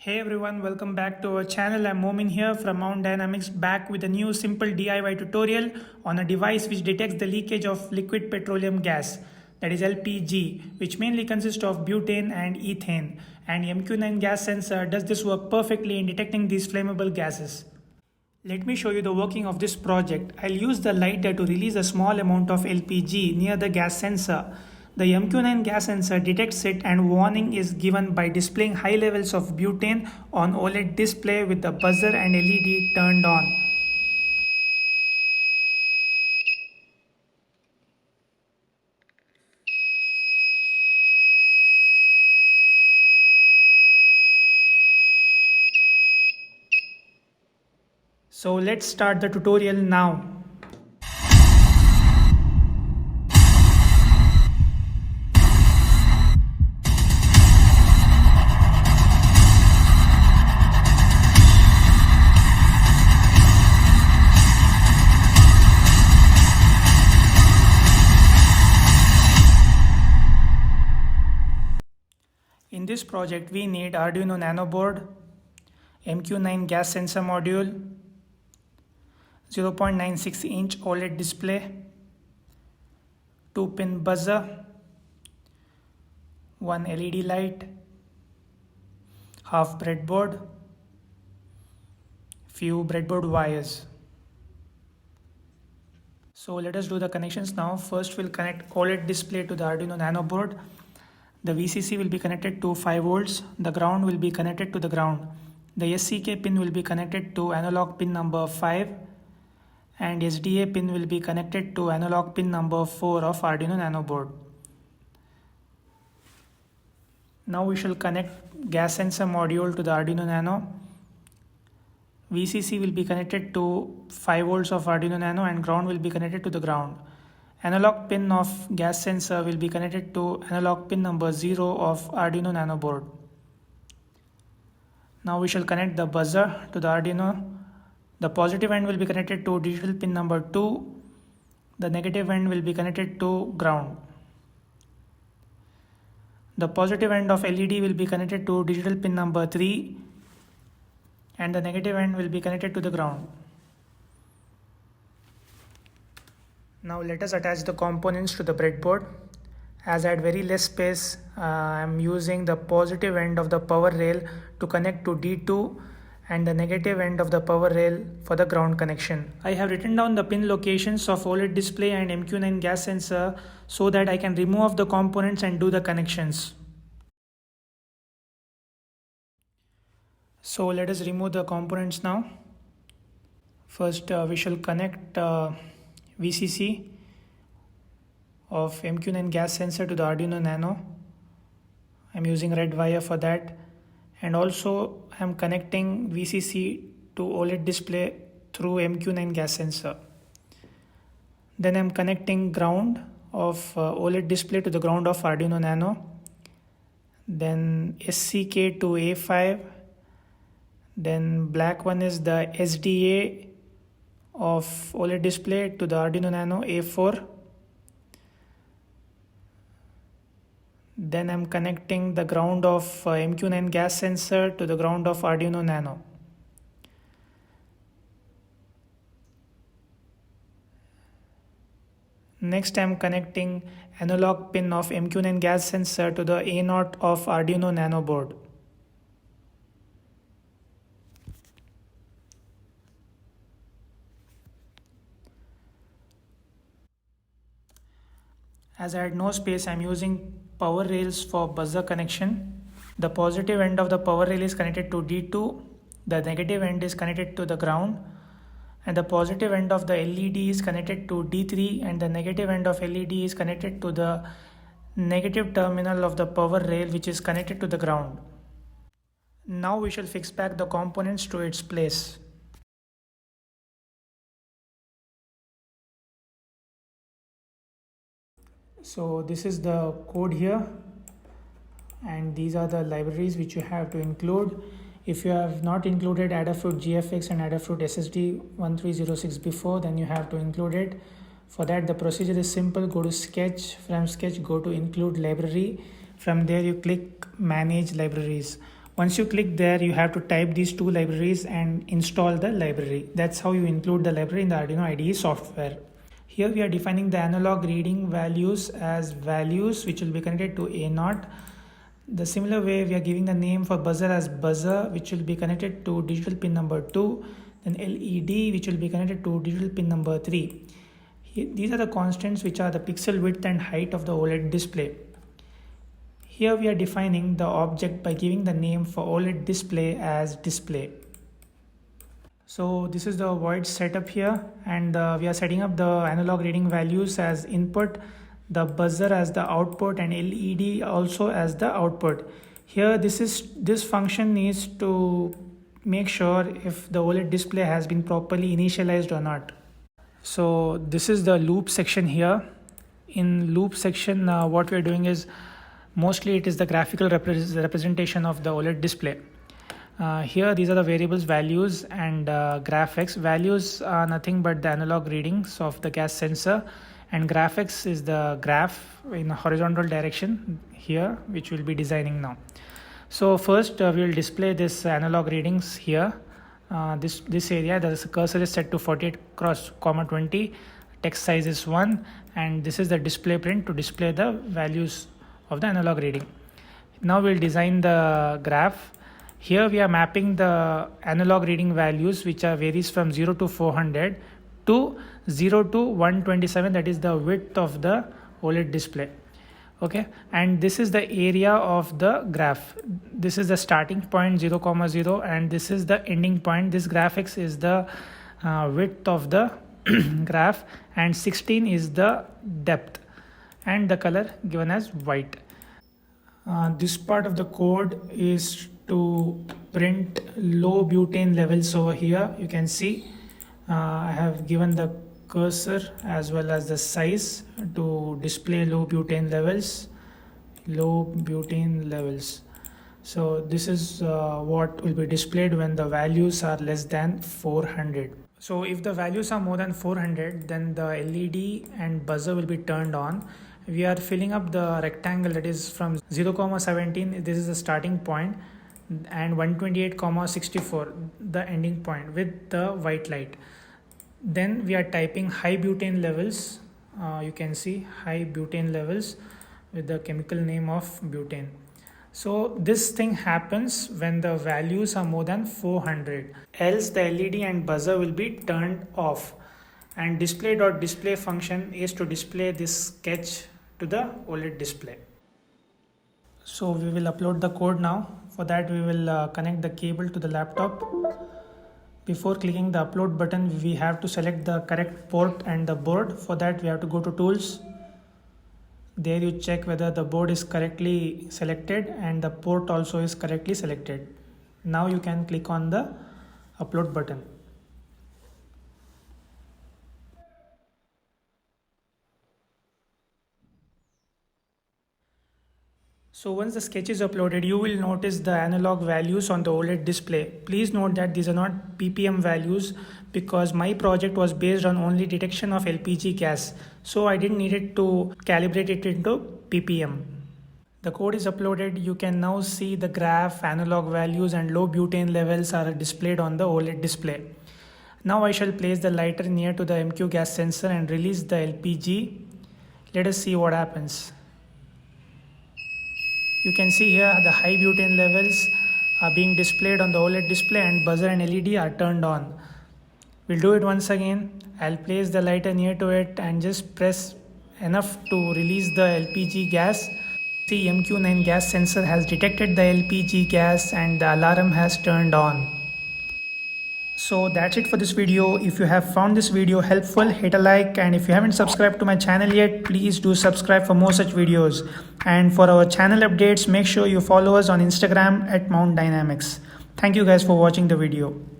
Hey everyone, welcome back to our channel. I'm Momin here from Mount Dynamics, back with a new simple DIY tutorial on a device which detects the leakage of liquid petroleum gas, that is LPG, which mainly consists of butane and ethane. And MQ9 gas sensor does this work perfectly in detecting these flammable gases. Let me show you the working of this project. I'll use the lighter to release a small amount of LPG near the gas sensor. The MQ9 gas sensor detects it and warning is given by displaying high levels of butane on OLED display with the buzzer and LED turned on. So let's start the tutorial now. In this project, we need Arduino Nano board, MQ9 gas sensor module, 0.96-inch OLED display, 2-pin buzzer, 1 LED light, half breadboard, few breadboard wires. So let us do the connections now. First we'll connect OLED display to the Arduino Nano board. The VCC will be connected to 5 volts. The ground will be connected to the ground. The SCK pin will be connected to analog pin number 5 and SDA pin will be connected to analog pin number 4 of Arduino Nano board. Now we shall connect gas sensor module to the Arduino Nano. VCC will be connected to 5 volts of Arduino Nano and ground will be connected to the ground. Analog pin of gas sensor will be connected to analog pin number 0 of Arduino Nano board. Now we shall connect the buzzer to the Arduino. The positive end will be connected to digital pin number 2. The negative end will be connected to ground. The positive end of LED will be connected to digital pin number 3 and the negative end will be connected to the ground. Now let us attach the components to the breadboard. As I had very less space, I am using the positive end of the power rail to connect to D2 and the negative end of the power rail for the ground connection. I have written down the pin locations of OLED display and MQ9 gas sensor so that I can remove the components and do the connections. So let us remove the components now. First we shall connect VCC of MQ9 gas sensor to the Arduino Nano. I'm using red wire for that, and also I'm connecting VCC to OLED display through MQ9 gas sensor. Then I'm connecting ground of OLED display to the ground of Arduino Nano. Then SCK to A5. Then black one is the SDA of OLED display to the Arduino Nano A4. Then I'm connecting the ground of MQ9 gas sensor to the ground of Arduino Nano. Next I'm connecting analog pin of MQ9 gas sensor to the A0 of Arduino Nano board. As I had no space, I am using power rails for buzzer connection. The positive end of the power rail is connected to D2, the negative end is connected to the ground, and the positive end of the LED is connected to D3 and the negative end of LED is connected to the negative terminal of the power rail which is connected to the ground. Now we shall fix back the components to its place. So this is the code here and these are the libraries which you have to include. If you have not included Adafruit GFX and Adafruit SSD 1306 before, then you have to include it. For that the procedure is simple. Go to Sketch, from Sketch go to Include Library. From there you click Manage Libraries. Once you click there, you have to type these two libraries and install the library. That's how you include the library in the Arduino IDE software. Here we are defining the analog reading values as values which will be connected to A0. The similar way we are giving the name for buzzer as buzzer, which will be connected to digital pin number 2, then LED which will be connected to digital pin number 3. These are the constants which are the pixel width and height of the OLED display. Here we are defining the object by giving the name for OLED display as display. So this is the void setup here, and we are setting up the analog reading values as input, the buzzer as the output, and LED also as the output. Here this function needs to make sure if the OLED display has been properly initialized or not. So this is the loop section here. In loop section, what we are doing is mostly it is the graphical representation of the OLED display. Here these are the variables values and graphics. Values are nothing but the analog readings of the gas sensor, and graphics is the graph in a horizontal direction here, which we'll be designing now. So first we will display this analog readings here. This area, the cursor is set to 48x20, text size is 1, and this is the display print to display the values of the analog reading. Now we'll design the graph. Here we are mapping the analog reading values which are varies from 0 to 400 to 0 to 127, that is the width of the OLED display. Okay, and this is the area of the graph. This is the starting point 0, 0, and this is the ending point. This graphics is the width of the graph, and 16 is the depth, and the color given as white. This part of the code is to print low butane levels over here. You can see I have given the cursor as well as the size to display low butane levels. So this is what will be displayed when the values are less than 400. So if the values are more than 400, then the LED and buzzer will be turned on. We are filling up the rectangle, that is from 0, 17, this is the starting point, and 128, 64, the ending point, with the white light. Then we are typing high butane levels. You can see high butane levels with the chemical name of butane. So this thing happens when the values are more than 400, else the LED and buzzer will be turned off. And display.display function is to display this sketch to the OLED display. So we will upload the code now. For that we will connect the cable to the laptop. Before clicking the upload button, we have to select the correct port and the board. For that we have to go to tools. There you check whether the board is correctly selected and the port also is correctly selected. Now you can click on the upload button. So once the sketch is uploaded, you will notice the analog values on the OLED display. Please note that these are not ppm values because my project was based on only detection of LPG gas. So I didn't need it to calibrate it into ppm. The code is uploaded. You can now see the graph, analog values and low butane levels are displayed on the OLED display. Now I shall place the lighter near to the MQ gas sensor and release the LPG. Let us see what happens. You can see here the high butane levels are being displayed on the OLED display and buzzer and LED are turned on. We'll do it once again. I'll place the lighter near to it and just press enough to release the LPG gas. See, MQ9 gas sensor has detected the LPG gas and the alarm has turned on. So that's it for this video. If you have found this video helpful, hit a like, and if you haven't subscribed to my channel yet, please do subscribe for more such videos. And for our channel updates, make sure you follow us on Instagram at Mount Dynamics. Thank you guys for watching the video.